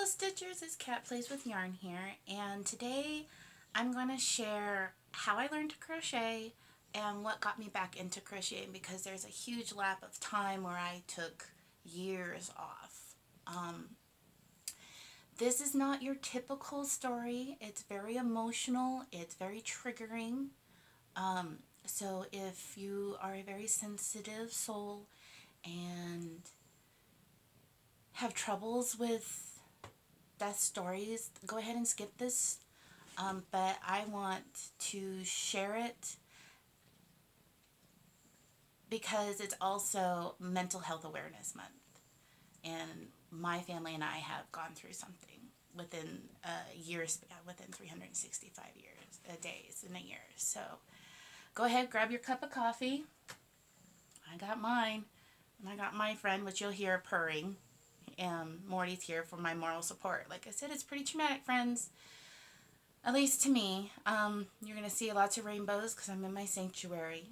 Stitchers, it's Cat Plays with Yarn here, and today I'm going to share how I learned to crochet and what got me back into crocheting, because there's a huge lap of time where I took years off. This is not your typical story. It's very emotional, it's very triggering. So if you are a very sensitive soul and have troubles with death stories, go ahead and skip this. But I want to share it because it's also Mental Health Awareness Month. And my family and I have gone through something within a year span, within 365 days in a year. So go ahead, grab your cup of coffee. I got mine. And I got my friend, which you'll hear purring. Morty's here for my moral support. Like I said, it's pretty traumatic, friends. At least to me. You're going to see lots of rainbows because I'm in my sanctuary.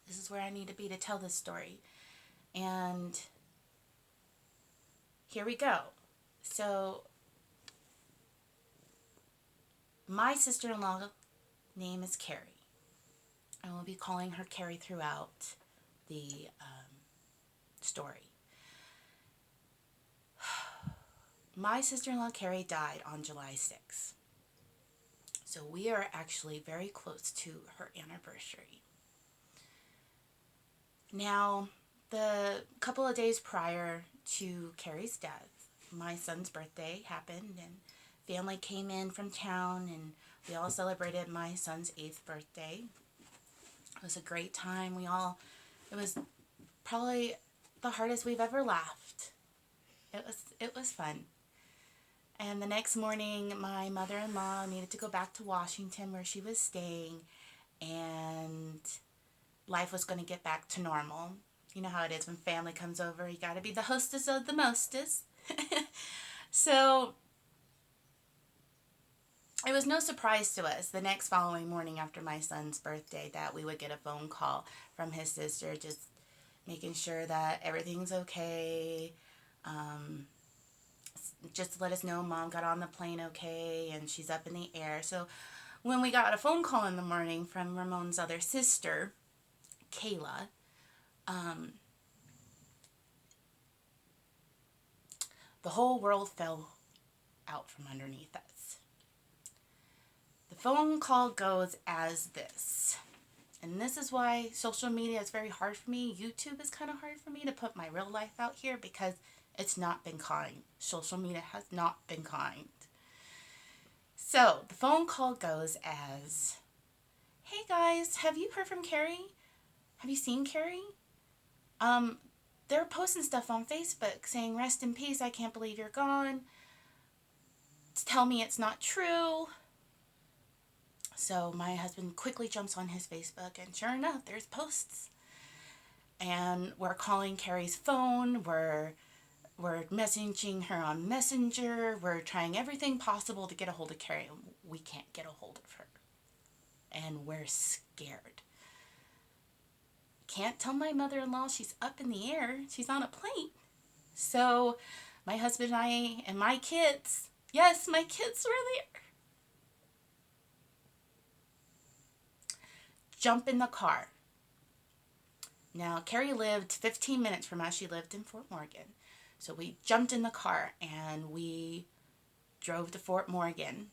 This is where I need to be to tell this story. And here we go. So, my sister-in-law name is Carrie. I will be calling her Carrie throughout the story. My sister-in-law Carrie died on July 6th. So we are actually very close to her anniversary. Now, the couple of days prior to Carrie's death, my son's birthday happened and family came in from town and we all celebrated my son's 8th birthday. It was a great time. It was probably the hardest we've ever laughed. It was fun. And the next morning, my mother-in-law needed to go back to Washington where she was staying, and life was going to get back to normal. You know how it is when family comes over. You got to be the hostess of the mostest. So it was no surprise to us the next following morning after my son's birthday that we would get a phone call from his sister just making sure that everything's okay. Just to let us know Mom got on the plane okay and she's up in the air. So when we got a phone call in the morning from Ramon's other sister, Kayla, the whole world fell out from underneath us. The phone call goes as this. And this is why social media is very hard for me. YouTube is kind of hard for me to put my real life out here because it's not been kind. Social media has not been kind. So the phone call goes as, "Hey guys, have you heard from Carrie? Have you seen Carrie? They're posting stuff on Facebook saying, 'Rest in peace, I can't believe you're gone. Tell me it's not true.'" So my husband quickly jumps on his Facebook, and sure enough, there's posts. And we're calling Carrie's phone. We're messaging her on Messenger. We're trying everything possible to get a hold of Carrie. We can't get a hold of her. And we're scared. Can't tell my mother-in-law she's up in the air. She's on a plane. So my husband and I and my kids, yes, my kids were there, jump in the car. Now, Carrie lived 15 minutes from us. She lived in Fort Morgan. So we jumped in the car and we drove to Fort Morgan.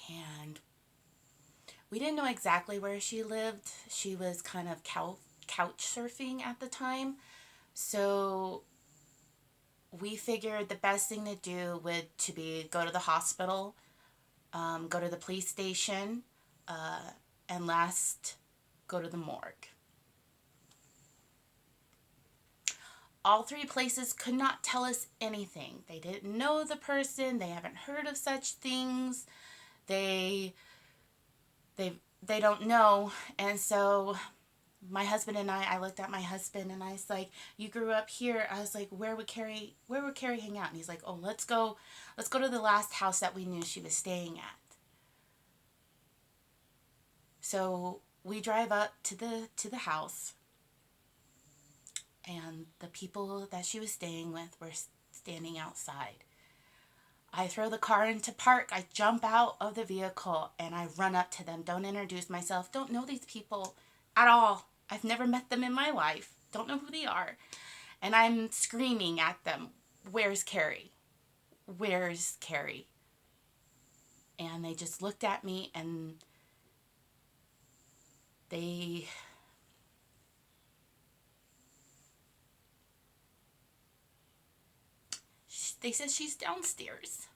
And we didn't know exactly where she lived. She was kind of couch surfing at the time. So we figured the best thing to do would to be go to the hospital, go to the police station, and last go to the morgue. All three places could not tell us anything. They didn't know the person. They haven't heard of such things. They don't know. And so my husband and I looked at my husband and I was like, "You grew up here." I was like, where would Carrie hang out? And he's like, "Oh, let's go to the last house that we knew she was staying at." So we drive up to the house, and and the people that she was staying with were standing outside. I throw the car into park, I jump out of the vehicle, and I run up to them. Don't introduce myself, don't know these people at all. I've never met them in my life, don't know who they are. And I'm screaming at them, "Where's Carrie? Where's Carrie?" And they just looked at me and they said she's downstairs.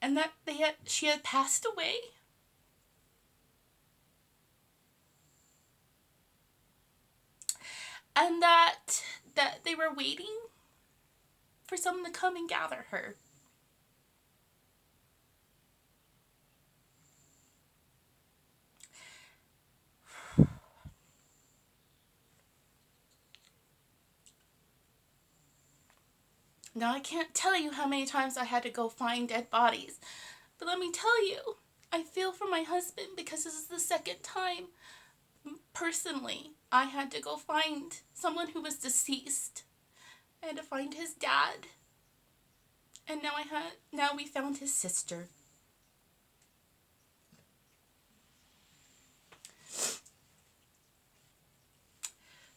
And that she had passed away. And that they were waiting for someone to come and gather her. Now, I can't tell you how many times I had to go find dead bodies, but let me tell you, I feel for my husband because this is the second time, personally, I had to go find someone who was deceased. I had to find his dad, and now we found his sister.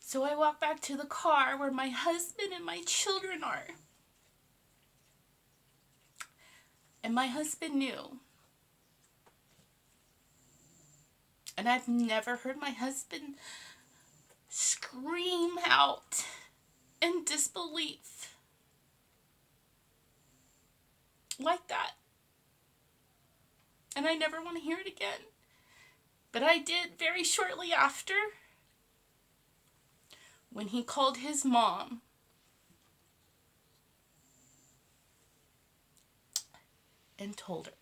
So I walk back to the car where my husband and my children are. And my husband knew. And I've never heard my husband scream out in disbelief like that. And I never want to hear it again. But I did very shortly after, when he called his mom and told her.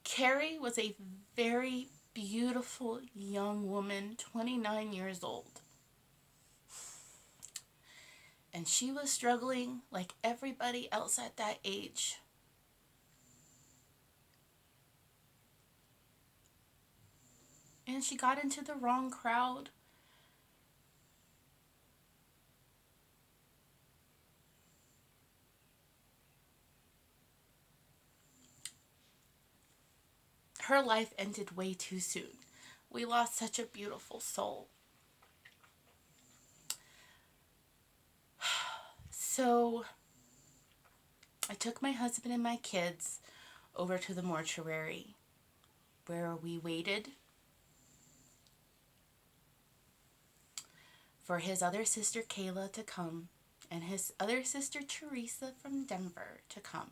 Carrie was a very beautiful young woman, 29 years old. And she was struggling like everybody else at that age. And she got into the wrong crowd. Her life ended way too soon. We lost such a beautiful soul. So I took my husband and my kids over to the mortuary where we waited for his other sister Kayla to come and his other sister Teresa from Denver to come,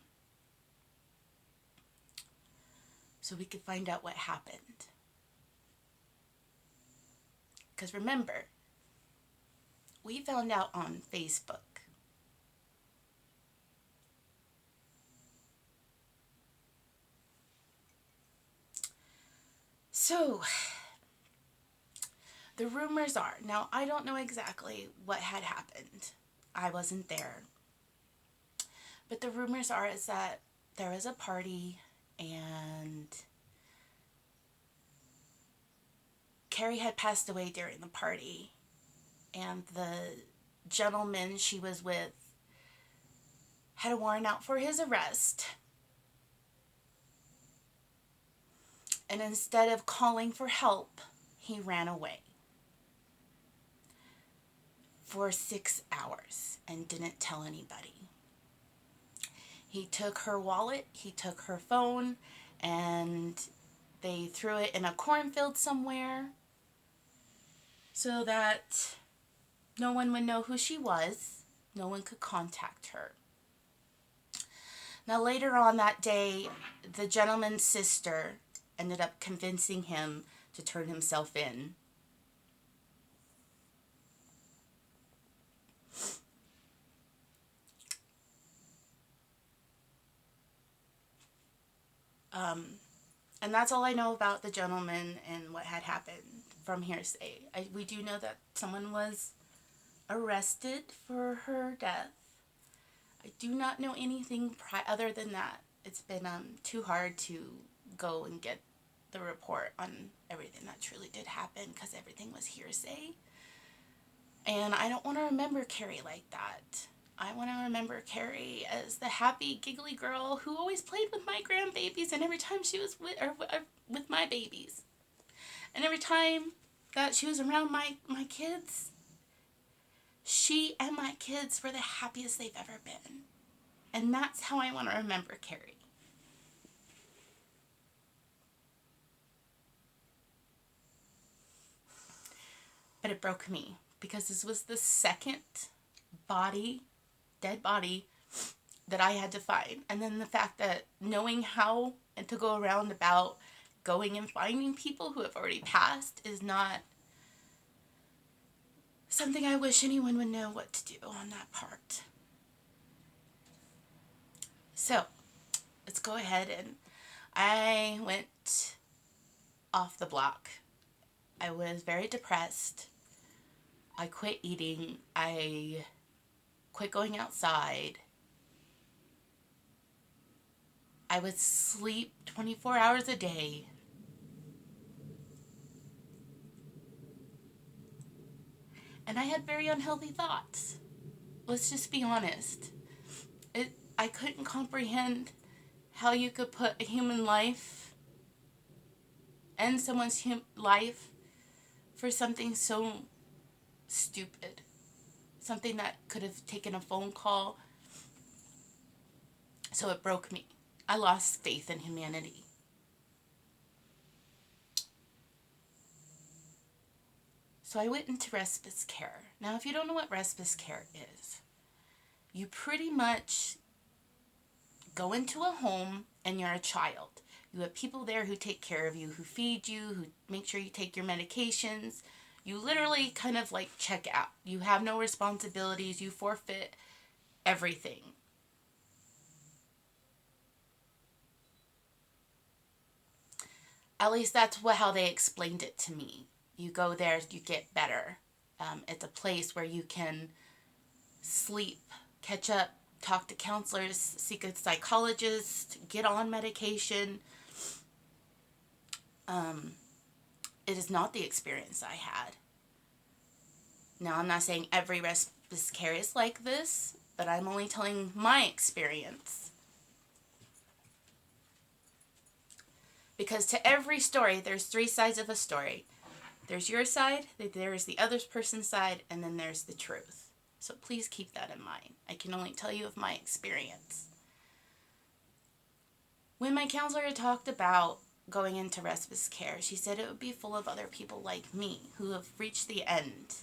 so we could find out what happened. Because remember, we found out on Facebook. So, the rumors are, now I don't know exactly what had happened. I wasn't there. But the rumors are is that there was a party and Carrie had passed away during the party, and the gentleman she was with had a warrant out for his arrest. And instead of calling for help, he ran away for 6 hours and didn't tell anybody. He took her wallet, he took her phone, and they threw it in a cornfield somewhere so that no one would know who she was. No one could contact her. Now, later on that day, the gentleman's sister ended up convincing him to turn himself in. And that's all I know about the gentleman and what had happened from hearsay. We do know that someone was arrested for her death. I do not know anything other than that. It's been too hard to go and get the report on everything that truly did happen because everything was hearsay. And I don't want to remember Carrie like that. I want to remember Carrie as the happy, giggly girl who always played with my grandbabies, and every time she was with my babies. And every time that she was around my kids, she and my kids were the happiest they've ever been. And that's how I want to remember Carrie. But it broke me because this was the second dead body that I had to find. And then the fact that knowing how and to go around about going and finding people who have already passed is not something I wish anyone would know what to do on that part. So, let's go ahead, and I went off the block. I was very depressed. I quit eating. I quit going outside. I would sleep 24 hours a day. And I had very unhealthy thoughts. Let's just be honest. I couldn't comprehend how you could put a human life, end someone's life, for something so stupid. Something that could have taken a phone call. So it broke me. I lost faith in humanity. So I went into respite care. Now, if you don't know what respite care is, you pretty much go into a home and you're a child. You have people there who take care of you, who feed you, who make sure you take your medications. You literally kind of like check out. You have no responsibilities. You forfeit everything. At least that's how they explained it to me. You go there, you get better. It's a place where you can sleep, catch up, talk to counselors, seek a psychologist, get on medication. It is not the experience I had. Now, I'm not saying every respite care is like this, but I'm only telling my experience. Because to every story, there's 3 sides of a story. There's your side, there's the other person's side, and then there's the truth. So please keep that in mind. I can only tell you of my experience. When my counselor had talked about going into respite care, she said it would be full of other people like me who have reached the end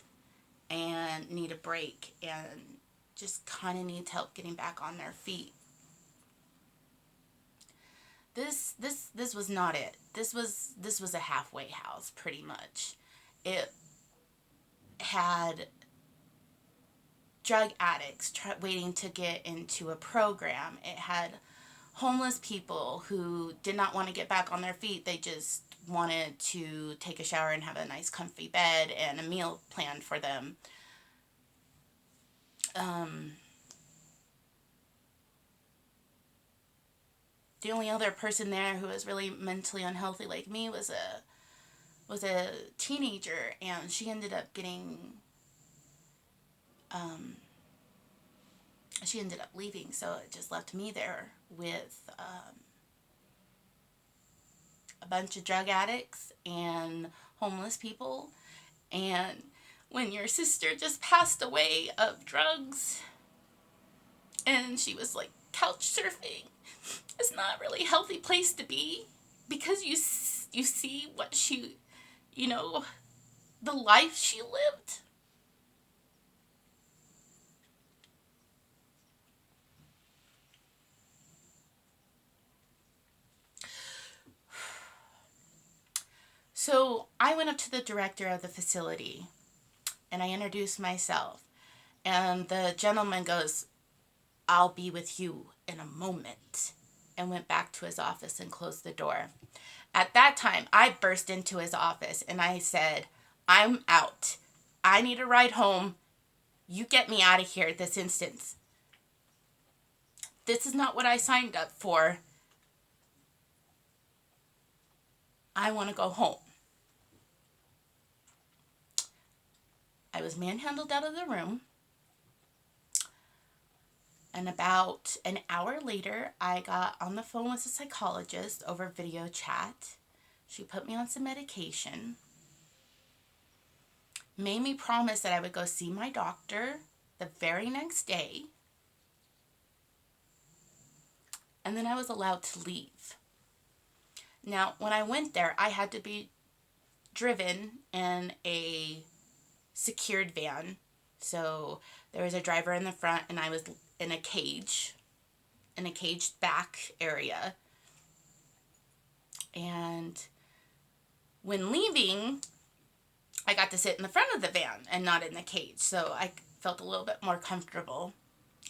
and need a break and just kind of need help getting back on their feet. This was not it. This was a halfway house, pretty much. It had drug addicts waiting to get into a program. It had homeless people who did not want to get back on their feet. They just wanted to take a shower and have a nice comfy bed and a meal planned for them. The only other person there who was really mentally unhealthy like me was a teenager, and she ended up leaving, so it just left me there with a bunch of drug addicts and homeless people. And when your sister just passed away of drugs and she was like couch surfing, it's not really a healthy place to be, because you see what she, the life she lived. So I went up to the director of the facility and I introduced myself. And the gentleman goes, "I'll be with you in a moment," and went back to his office and closed the door. At that time, I burst into his office and I said, "I'm out. I need a ride home. You get me out of here at this instance." This is not what I signed up for. I want to go home. I was manhandled out of the room. And about an hour later, I got on the phone with a psychologist over video chat. She put me on some medication. Made me promise that I would go see my doctor the very next day. And then I was allowed to leave. Now, when I went there, I had to be driven in a secured van. So there was a driver in the front, and I was in a caged back area. And when leaving, I got to sit in the front of the van and not in the cage. So I felt a little bit more comfortable.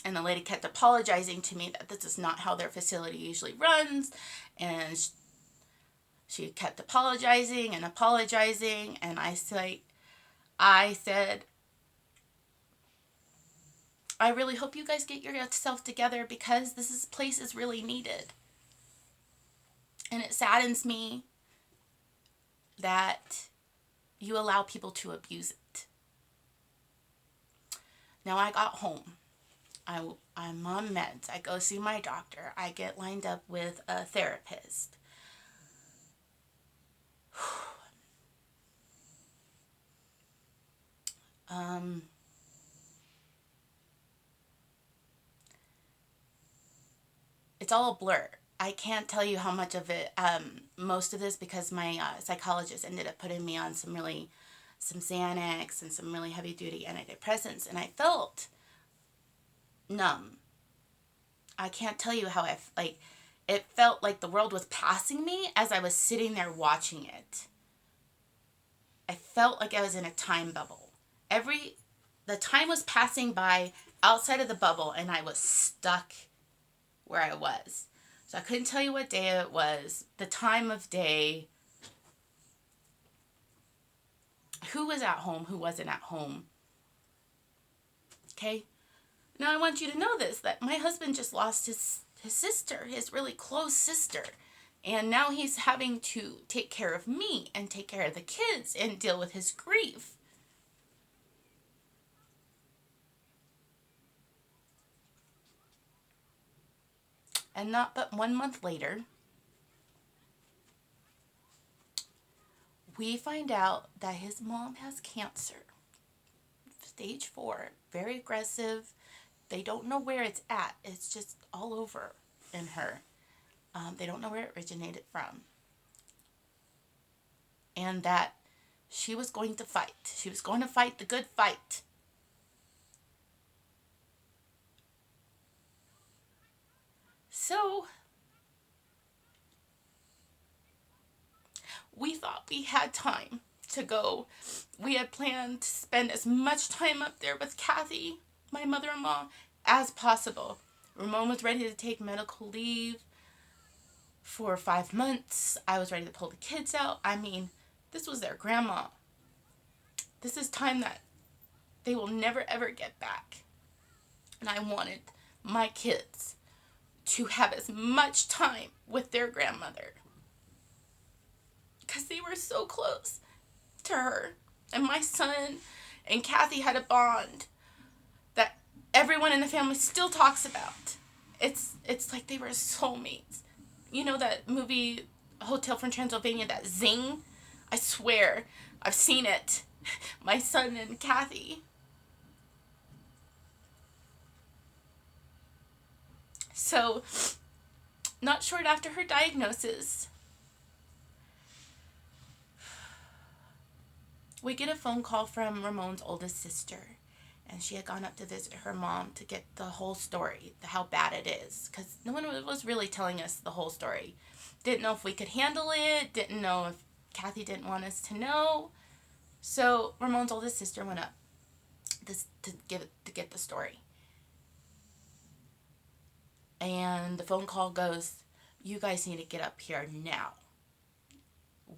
And the lady kept apologizing to me that this is not how their facility usually runs. And she kept apologizing. And I said, I really hope you guys get yourself together, because this place is really needed. And it saddens me that you allow people to abuse it. Now I got home. I'm on meds. I go see my doctor. I get lined up with a therapist. It's all a blur. I can't tell you how much of it, most of this, because my psychologist ended up putting me on some Xanax and some really heavy duty antidepressants, and I felt numb. I can't tell you how it felt like the world was passing me as I was sitting there watching it. I felt like I was in a time bubble. The time was passing by outside of the bubble, and I was stuck where I was. So I couldn't tell you what day it was, the time of day, who was at home, who wasn't at home. Okay? Now I want you to know this, that my husband just lost his sister, his really close sister. And now he's having to take care of me and take care of the kids and deal with his grief. And not but 1 month later, we find out that his mom has cancer. Stage 4, very aggressive. They don't know where it's at. It's just all over in her. They don't know where it originated from. And that she was going to fight. She was going to fight the good fight. So we thought we had time to go. We had planned to spend as much time up there with Kathy, my mother-in-law, as possible. Ramon was ready to take medical leave for 5 months. I was ready to pull the kids out. I mean, this was their grandma. This is time that they will never ever get back. And I wanted my kids to have as much time with their grandmother, because they were so close to her. And my son and Kathy had a bond that everyone in the family still talks about. It's like they were soulmates. You know that movie Hotel from Transylvania, that Zing? I swear, I've seen it. My son and Kathy. So, not short after her diagnosis, we get a phone call from Ramon's oldest sister. And she had gone up to visit her mom to get the whole story, how bad it is. Because no one was really telling us the whole story. Didn't know if we could handle it. Didn't know if Kathy didn't want us to know. So Ramon's oldest sister went up to get the story. And the phone call goes, "You guys need to get up here now.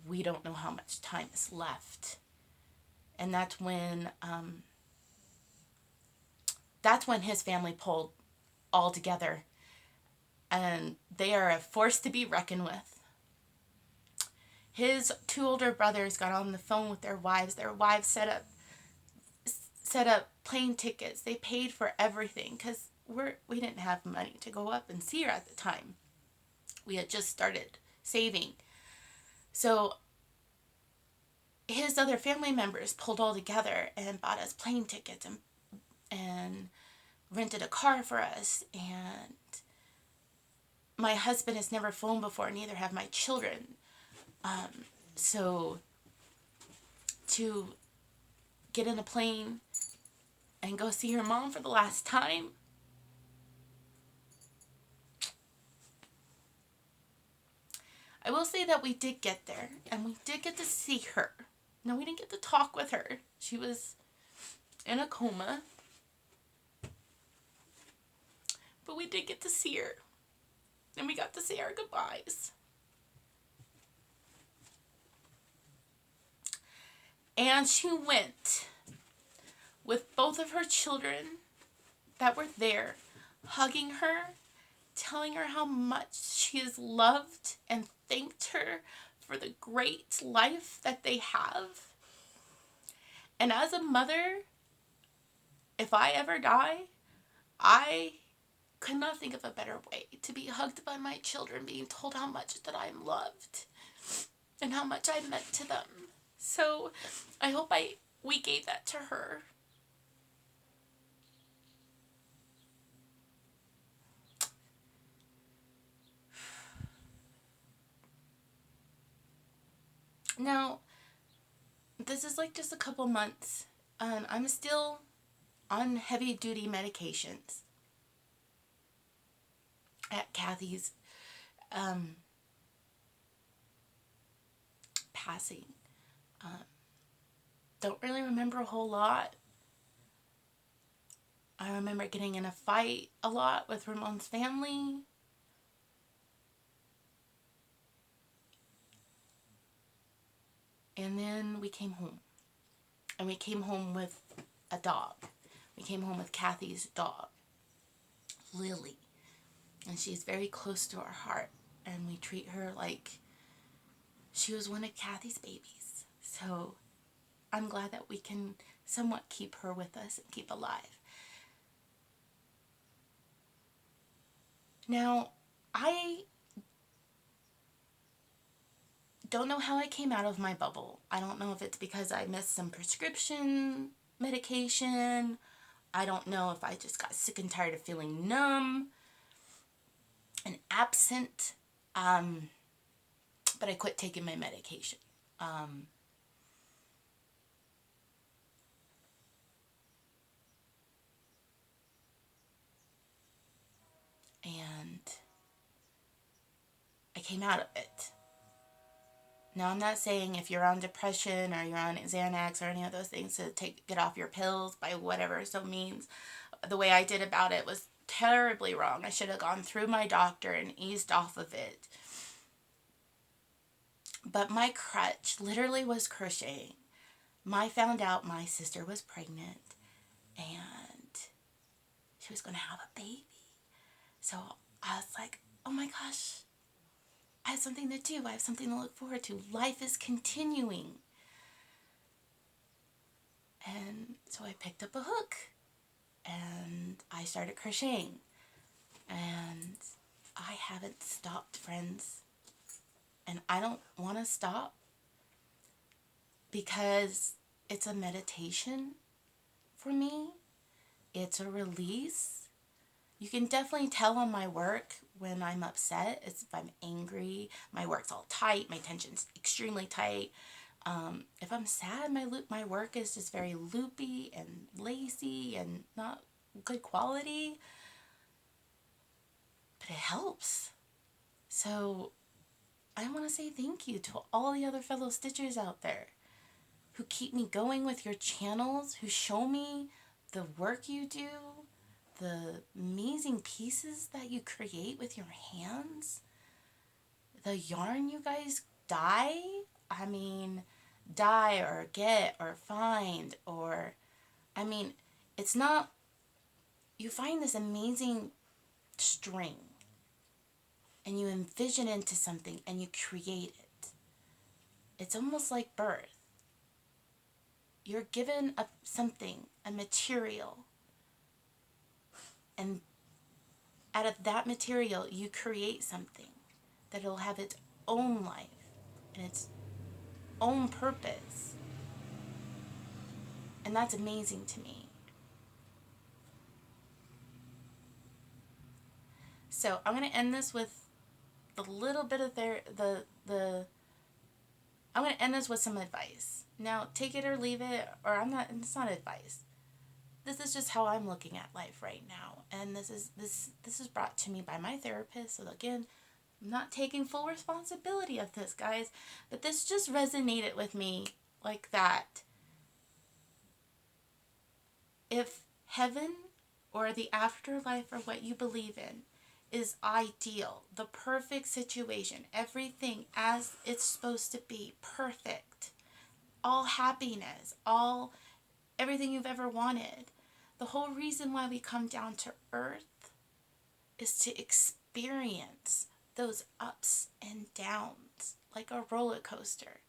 We don't know how much time is left." And that's when his family pulled all together. and they are a force to be reckoned with. His two older brothers got on the phone with their wives. Their wives set up plane tickets. They paid for everything because we didn't have money to go up and see her at the time. We had just started saving. So his other family members pulled all together and bought us plane tickets and rented a car for us. And my husband has never flown before, neither have my children. So to get in a plane and go see her mom for the last time, I will say that we did get there and we did get to see her. Now, we didn't get to talk with her. She was in a coma. But we did get to see her. And we got to say our goodbyes. And she went with both of her children that were there, hugging her, telling her how much she is loved, and thanked her for the great life that they have. And as a mother, if I ever die, I could not think of a better way to be hugged by my children, being told how much that I'm loved and how much I meant to them. So I hope we gave that to her. Now, this is like just a couple months, and I'm still on heavy duty medications at Kathy's passing. Don't really remember a whole lot. I remember getting in a fight a lot with Ramon's family. And then we came home. And we came home with a dog. We came home with Kathy's dog, Lily. And she's very close to our heart. And we treat her like she was one of Kathy's babies. So I'm glad that we can somewhat keep her with us and keep alive. Now, I don't know how I came out of my bubble. I don't know if it's because I missed some prescription medication. I don't know if I just got sick and tired of feeling numb and absent. But I quit taking my medication. And I came out of it. Now, I'm not saying if you're on depression or you're on Xanax or any of those things to get off your pills by whatever so means. The way I did about it was terribly wrong. I should have gone through my doctor and eased off of it. But my crutch literally was crocheting. I found out my sister was pregnant and she was going to have a baby. So I was like, oh my gosh, I have something to do. I have something to look forward to. Life is continuing. And so I picked up a hook and I started crocheting. And I haven't stopped, friends. And I don't want to stop because it's a meditation for me. It's a release. You can definitely tell on my work when I'm upset. It's if I'm angry, my work's all tight, my tension's extremely tight. If I'm sad, my work is just very loopy and lazy and not good quality. But it helps. So I want to say thank you to all the other fellow stitchers out there who keep me going with your channels, who show me the work you do, the amazing pieces that you create with your hands, the yarn you guys dye. I mean, dye or get or find or, I mean, it's not, you find this amazing string and you envision into something and you create it. It's almost like birth. You're given something, a material, and out of that material you create something that'll have its own life and its own purpose. And that's amazing to me. So I'm going to end this with the little bit of I'm going to end this with some advice. Now, take it or leave it, or it's not advice. This is just how I'm looking at life right now. And this is brought to me by my therapist. So again, I'm not taking full responsibility of this, guys, but this just resonated with me like that. If heaven or the afterlife or what you believe in is ideal, the perfect situation, everything as it's supposed to be, perfect, all happiness, everything you've ever wanted. The whole reason why we come down to earth is to experience those ups and downs like a roller coaster.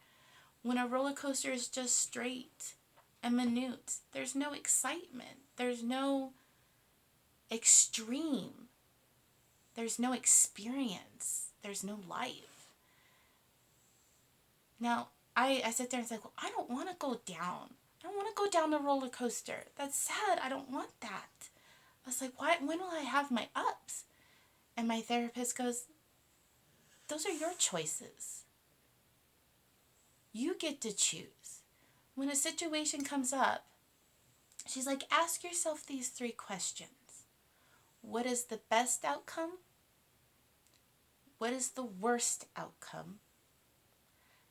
When a roller coaster is just straight and minute, there's no excitement, there's no extreme, there's no experience, there's no life. Now, I sit there and say, well, I don't want to go down. I don't want to go down the roller coaster. That's sad. I don't want that. I was like, why? When will I have my ups? And my therapist goes, those are your choices. You get to choose. When a situation comes up, she's like, ask yourself these 3 questions. What is the best outcome? What is the worst outcome?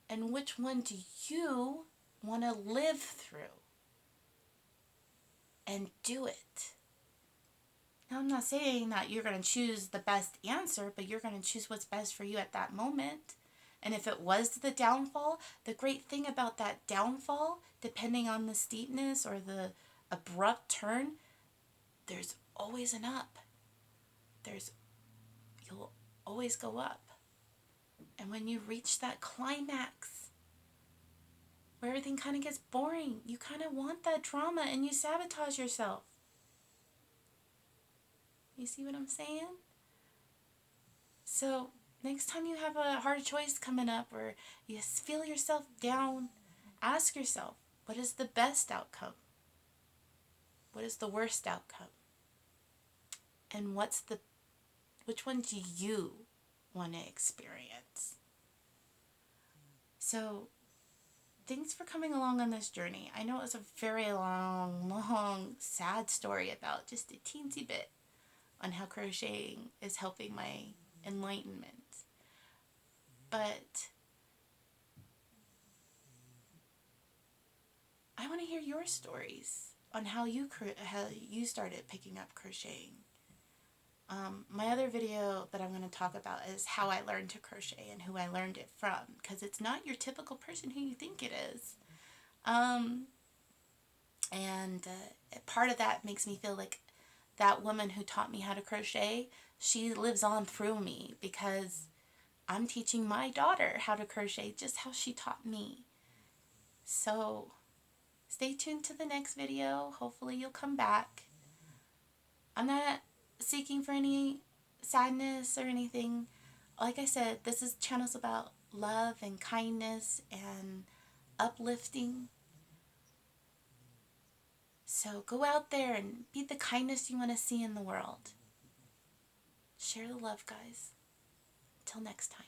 And which one do you want to live through? And do it. Now, I'm not saying that you're going to choose the best answer, but you're going to choose what's best for you at that moment. And if it was the downfall, the great thing about that downfall, depending on the steepness or the abrupt turn, there's always an up. You'll always go up. And when you reach that climax, where everything kind of gets boring, you kind of want that drama and you sabotage yourself. You see what I'm saying? So next time you have a hard choice coming up or you feel yourself down, ask yourself, what is the best outcome? What is the worst outcome? And which one do you want to experience? So thanks for coming along on this journey. I know it was a very long, sad story about just a teensy bit on how crocheting is helping my enlightenment. But I want to hear your stories on how you started picking up crocheting. My other video that I'm going to talk about is how I learned to crochet and who I learned it from, because it's not your typical person who you think it is. Part of that makes me feel like that woman who taught me how to crochet, she lives on through me, because I'm teaching my daughter how to crochet just how she taught me. So stay tuned to the next video. Hopefully you'll come back. I'm not seeking for any sadness or anything. Like I said, this channel's about love and kindness and uplifting. So go out there and be the kindness you want to see in the world. Share the love, guys. Till next time.